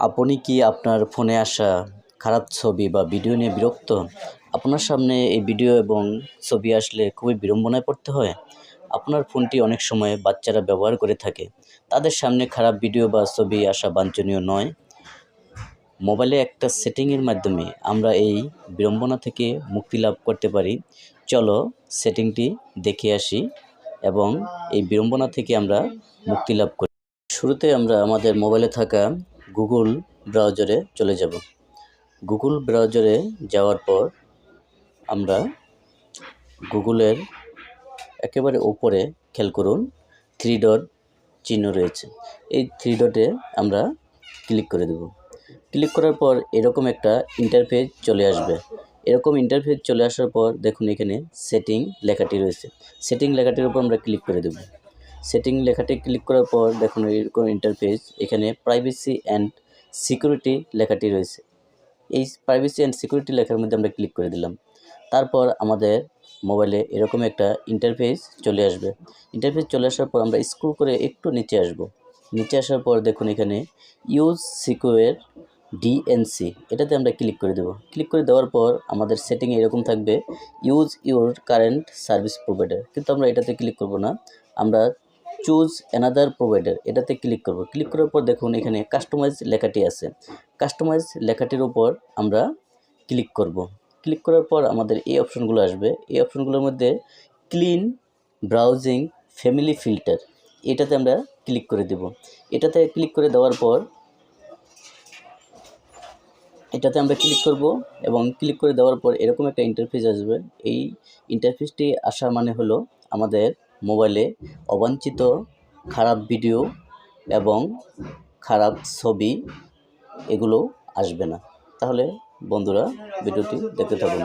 আপনি কি আপনার ফোনে আসা খারাপ ছবি বা ভিডিও নিয়ে বিরক্ত? আপনার সামনে এই ভিডিও এবং ছবি আসলে খুবই বিড়ম্বনায় পড়তে হয়। আপনার ফোনটি অনেক সময় বাচ্চারা ব্যবহার করে থাকে। তাদের সামনে খারাপ ভিডিও বা ছবি আসা বাঞ্ছনীয় নয়। মোবাইলে একটা সেটিংয়ের মাধ্যমে আমরা এই বিড়ম্বনা থেকে মুক্তি লাভ করতে পারি। চলো সেটিংটি দেখে আসি এবং এই বিড়ম্বনা থেকে আমরা মুক্তি লাভ করি। শুরুতে আমরা আমাদের মোবাইলে থাকা গুগল ব্রাউজারে চলে যাব। গুগল ব্রাউজারে যাওয়ার পর আমরা গুগলের একেবারে উপরে খেয়াল করুন 3 ডট চিহ্ন রয়েছে। এই 3 ডটে আমরা ক্লিক করে দেব। ক্লিক করার পর এরকম একটা ইন্টারফেস চলে আসবে। এরকম ইন্টারফেস চলে আসার পর দেখুন এখানে সেটিং লেখাটি রয়েছে। সেটিং লেখাটির উপর আমরা ক্লিক করে দেব। সেটিং লেখাটি ক্লিক করার পর দেখুন এরকম ইন্টারফেস, এখানে প্রাইভেসি অ্যান্ড সিকিউরিটি লেখাটি রয়েছে। এই প্রাইভেসি অ্যান্ড সিকিউরিটি লেখার মধ্যে আমরা ক্লিক করে দিলাম। তারপর আমাদের মোবাইলে এরকম একটা ইন্টারফেস চলে আসবে। ইন্টারফেস চলে আসার পর আমরা স্ক্রল করে একটু নিচে আসব। নিচে আসার পর দেখুন এখানে ইউজ সিকিউর ডিএনসি, এটাতে আমরা ক্লিক করে দেব। ক্লিক করে দেওয়ার পর আমাদের সেটিংয়ে এরকম থাকবে use your current service provider, কিন্তু আমরা এটাতে ক্লিক করব না। আমরা চুজ অ্যানাদার প্রোভাইডার এটাতে ক্লিক করব। ক্লিক করার পর দেখুন এখানে কাস্টমাইজ লেখাটি আছে। কাস্টমাইজ লেখাটির উপর আমরা ক্লিক করব। ক্লিক করার পর আমাদের এই অপশনগুলো আসবে। এই অপশনগুলোর মধ্যে ক্লিন ব্রাউজিং ফ্যামিলি ফিল্টার, এটাতে আমরা ক্লিক করে দেব। এটাতে ক্লিক করে দেওয়ার পর এটাতে আমরা ক্লিক করব এবং ক্লিক করে দেওয়ার পর এরকম একটা ইন্টারফেস আসবে। এই ইন্টারফেসটি আসা মানে হলো আমাদের মোবাইলে অবাঞ্ছিত খারাপ ভিডিও এবং খারাপ ছবি এগুলো আসবে না। তাহলে বন্ধুরা ভিডিওটি দেখতে থাকুন।